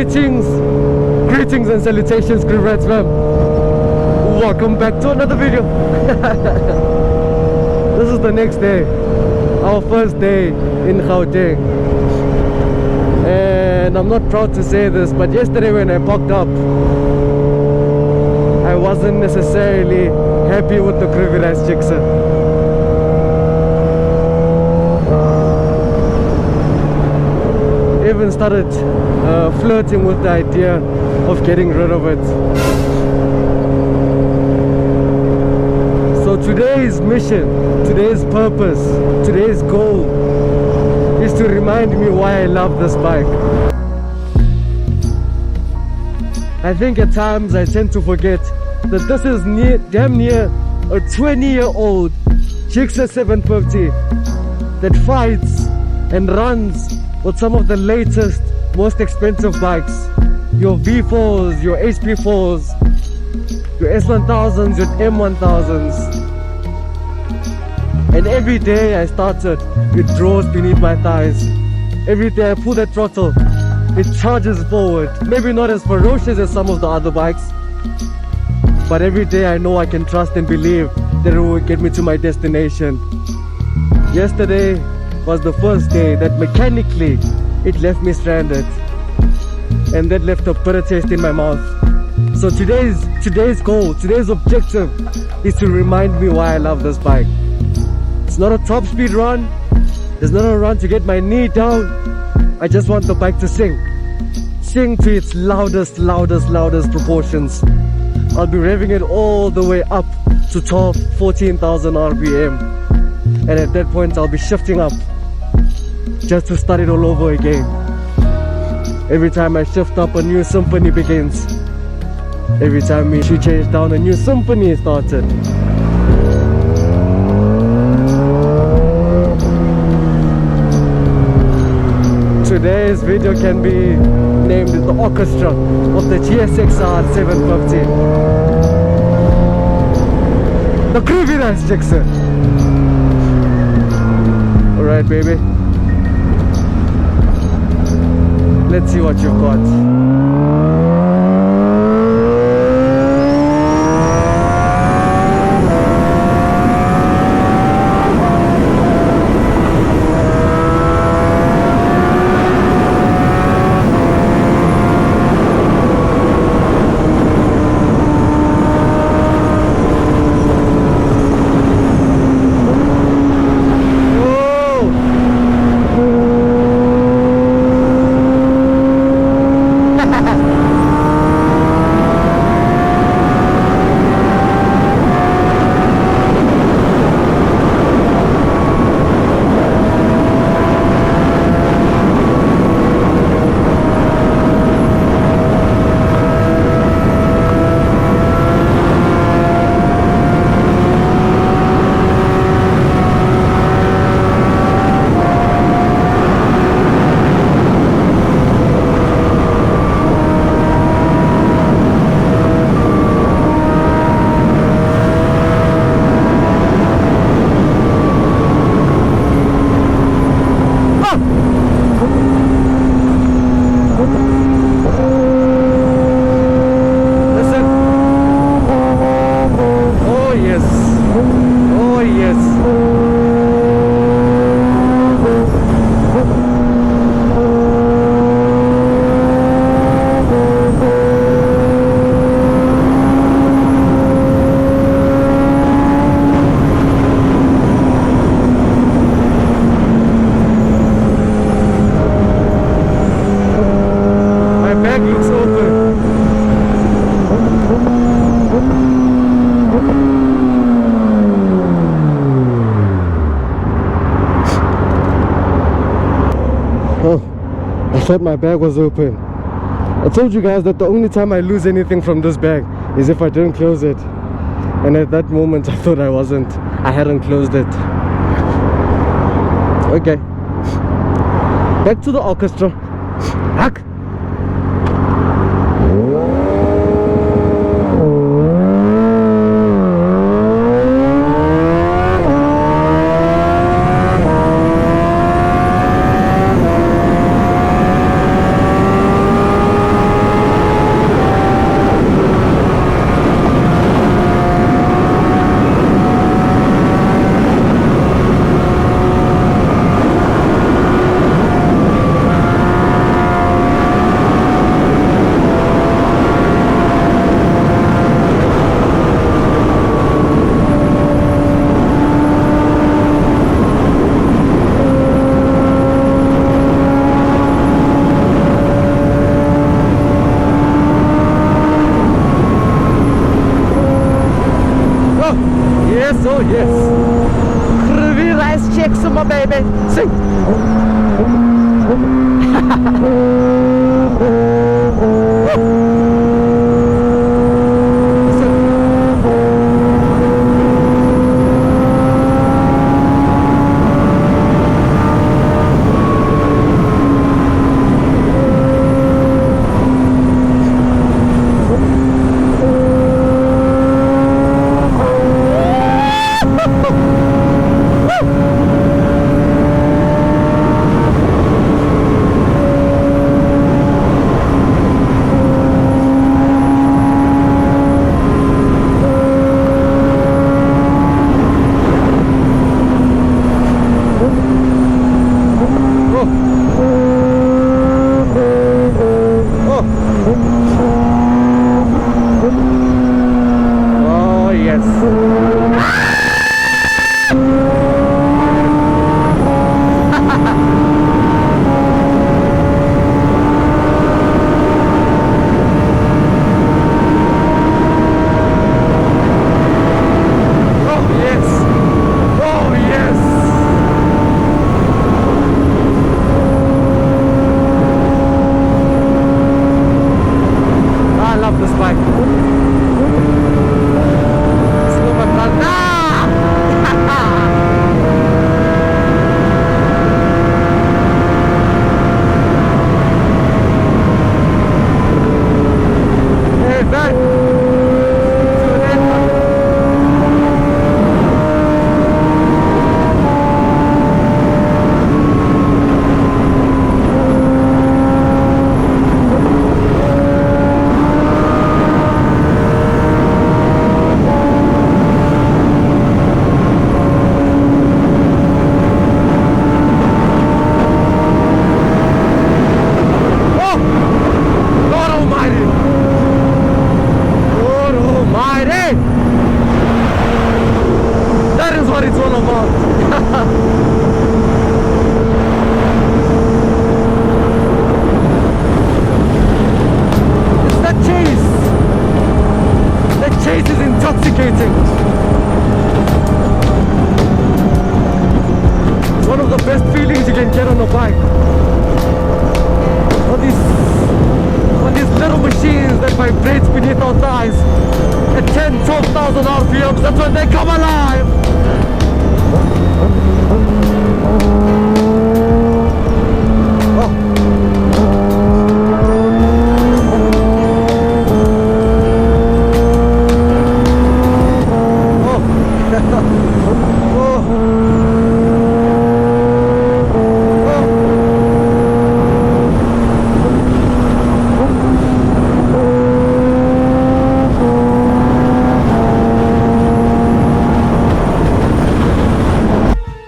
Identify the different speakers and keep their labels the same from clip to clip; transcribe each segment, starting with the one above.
Speaker 1: Greetings and salutations, Crew Rats fam. Welcome back to another video. This is the next day, our first day in Gauteng. And I'm not proud to say this, but yesterday when I parked up, I wasn't necessarily happy with the GSXR. Even started flirting with the idea of getting rid of it. So today's mission, today's purpose, today's goal is to remind me why I love this bike. I think at times I tend to forget that this is damn near a 20-year-old GSXR750 that fights and runs with some of the latest, most expensive bikes. Your V4s, your HP4s, your S1000s, your M1000s. And every day I started, it draws beneath my thighs. Every day I pull that throttle, it charges forward. Maybe not as ferocious as some of the other bikes, but every day I know I can trust and believe that it will get me to my destination. Yesterday was the first day that mechanically it left me stranded, and that left a bitter taste in my mouth. So today's goal, today's objective is to remind me why I love this bike. It's not a top speed run, it's not a run to get my knee down. I just want the bike to sing to its loudest proportions. I'll be revving it all the way up to 14,000 RPM, and at that point I'll be shifting up just to start it all over again. Every time I shift up, a new symphony begins. Every time we change down, a new symphony started. Today's video can be named the Orchestra of the GSXR750. The GSXR. Alright, baby. Let's see what you've got. I thought my bag was open. I told you guys that the only time I lose anything from this bag is if I didn't close it. And at that moment I thought I hadn't closed it. Okay. Back to the orchestra. Hack!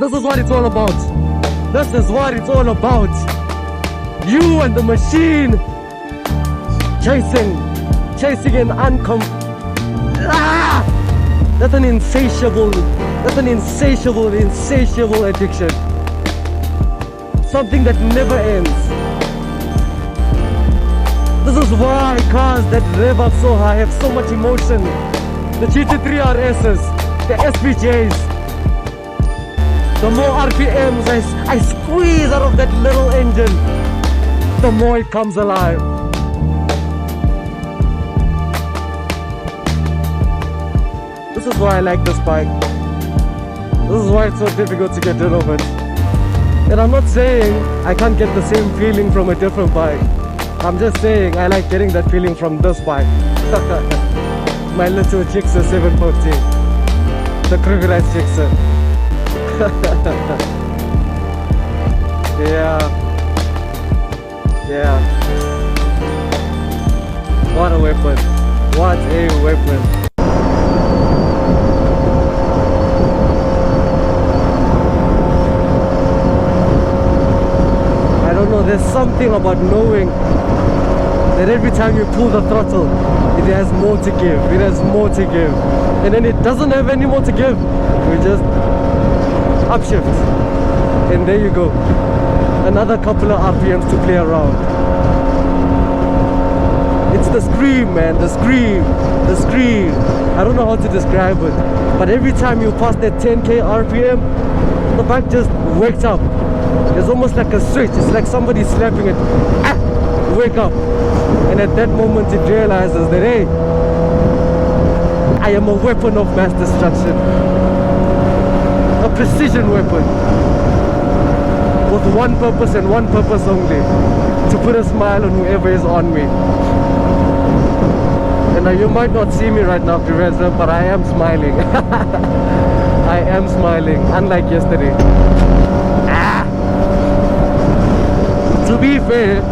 Speaker 1: This is what it's all about. This is what it's all about. You and the machine chasing an that's an insatiable addiction. Something that never ends. This is why cars that rev up so high have so much emotion. The GT3 RSs, the SVJs. The more RPMs I squeeze out of that little engine, the more it comes alive. This is why I like this bike. This is why it's so difficult to get rid of it. And I'm not saying I can't get the same feeling from a different bike. I'm just saying I like getting that feeling from this bike. My little GSXR750. The criminalized GSXR. Yeah. What a weapon. What a weapon. I don't know, there's something about knowing that every time you pull the throttle, it has more to give. It has more to give. And then it doesn't have any more to give. We just upshift. And there you go. Another couple of RPMs to play around. It's the scream, man. The scream. I don't know how to describe it. But every time you pass that 10k RPM, the bike just wakes up. It's almost like a switch. It's like somebody slapping it. Ah, wake up. And at that moment it realizes that, hey, I am a weapon of mass destruction. A precision weapon. With one purpose and one purpose only. To put a smile on whoever is on me. And now you might not see me right now, Professor, but I am smiling. I am smiling, unlike yesterday. Ah. To be fair,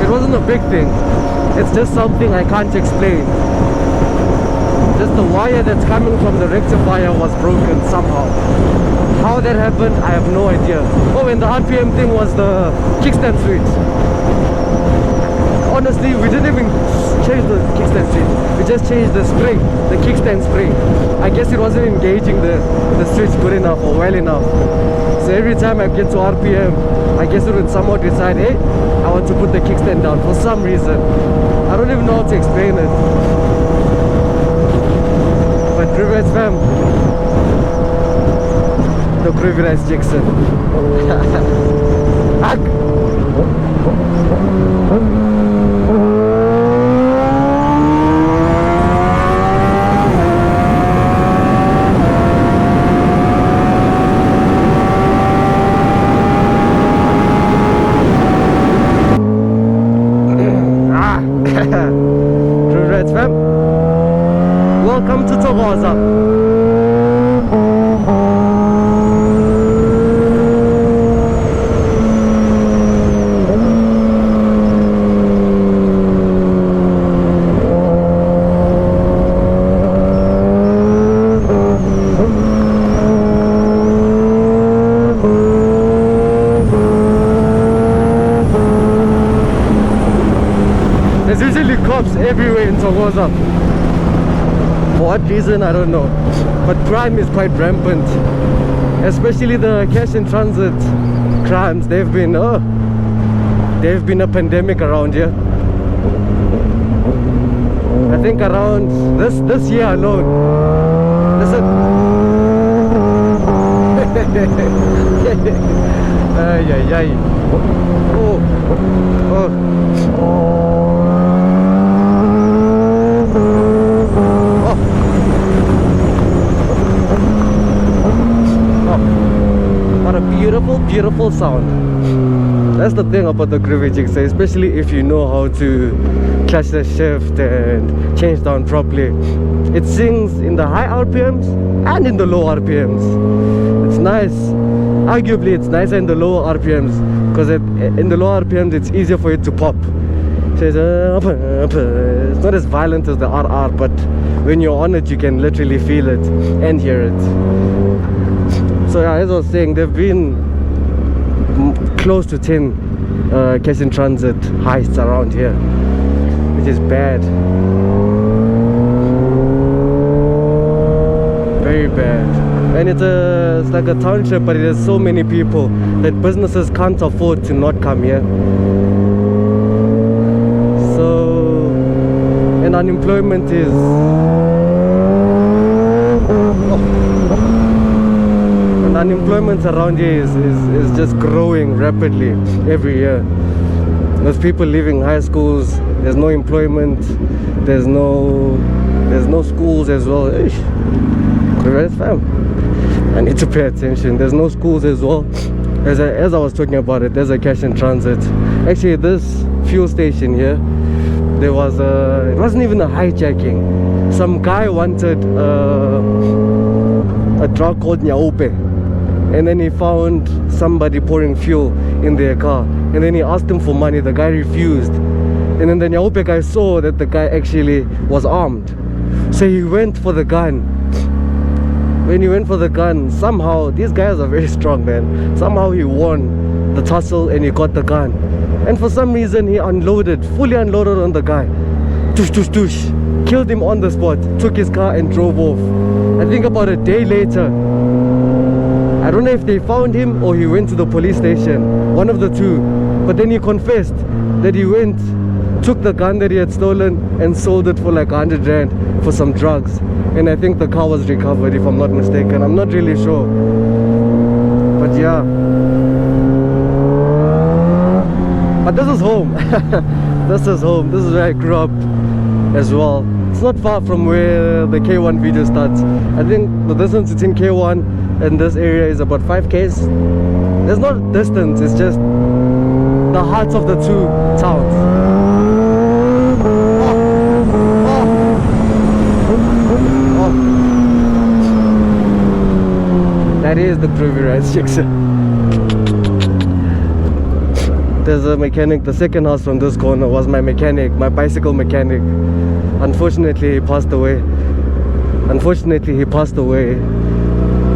Speaker 1: it wasn't a big thing. It's just something I can't explain. Just the wire that's coming from the rectifier was broken somehow. How that happened, I have no idea. Oh, and the RPM thing was the kickstand switch. Honestly, we didn't even change the kickstand switch. We just changed the spring, the kickstand spring. I guess it wasn't engaging the switch good enough or well enough. So every time I get to RPM, I guess it would somehow decide, hey, I want to put the kickstand down for some reason. I don't even know how to explain it. But Rivets fam, the Rivets Jackson. Rivets fam, welcome to Thokoza. There's usually cops everywhere in Thokoza. For what reason, I don't know. But crime is quite rampant. Especially the cash in transit crimes. They've been a pandemic around here. I think around this year alone. Listen. Ay, ay, ay. Oh. Oh. What a beautiful, beautiful sound. That's the thing about the Groovy Jigsaw, especially if you know how to catch the shift and change down properly. It sings in the high RPMs and in the low RPMs. It's nice. Arguably, it's nicer in the lower RPMs because in the low RPMs, it's easier for it to pop. So it's not as violent as the RR, but when you're on it, you can literally feel it and hear it. So yeah, as I was saying, there have been close to 10 cash in transit heists around here, which is bad. Very bad. And it's like a township, but it has so many people that businesses can't afford to not come here. So, and unemployment is unemployment around here is just growing rapidly every year. There's people leaving high schools, there's no employment, there's no schools as well. Fam, I need to pay attention. There's no schools as well. As I was talking about it, there's a cash in transit. Actually, this fuel station here, there was it wasn't even a hijacking. Some guy wanted a drug called Nyaope. And then he found somebody pouring fuel in their car, and then he asked him for money. The guy refused, and then the Nyaope guy saw that the guy actually was armed, so he went for the gun. When he went for the gun, somehow, these guys are very strong, man. Somehow he won the tussle and he got the gun, and for some reason he fully unloaded on the guy. Tush tush tush, killed him on the spot, took his car and drove off. I think about a day later, I don't know if they found him or he went to the police station, one of the two. But then he confessed that he went, took the gun that he had stolen and sold it for like 100 rand for some drugs. And I think the car was recovered, if I'm not mistaken. I'm not really sure. But yeah, But this is home. This is home. This is where I grew up as well. It's not far from where the K1 video starts. I think the distance between K1 and this area is about 5 k's. There's no distance, it's just the hearts of the two towns. That is the Groovy Rice Jigsaw. There's a mechanic. The second house from this corner was my mechanic, my bicycle mechanic. Unfortunately, he passed away.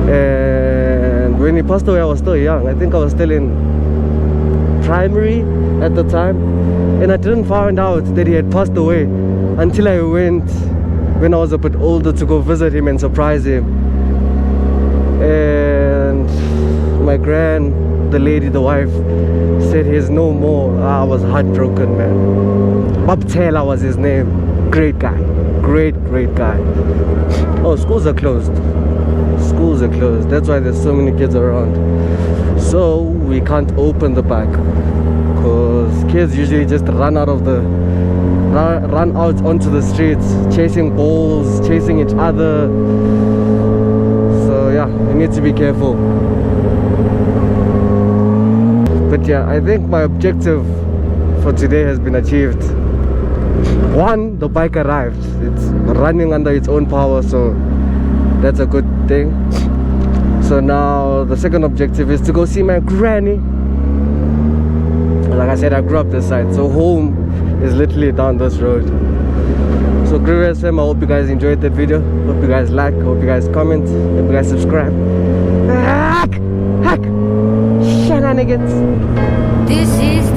Speaker 1: And when he passed away, I was still young. I think I was still in primary at the time. And I didn't find out that he had passed away until I went, when I was a bit older, to go visit him and surprise him. And my the lady, the wife, said he's no more. I was heartbroken, man. Bob Taylor was his name. Great guy. Great guy. Oh, schools are closed. That's why there's so many kids around. So we can't open the back, because kids usually just run out onto the streets, chasing balls, chasing each other. So yeah, you need to be careful. But yeah, I think my objective for today has been achieved. One, the bike arrived. It's running under its own power, so that's a good thing. So now the second objective is to go see my granny. Like I said, I grew up this side, so home is literally down this road. So Groovy FM, I hope you guys enjoyed that video. Hope you guys like, hope you guys comment, hope you guys subscribe. Hack! Shenanigans!
Speaker 2: This is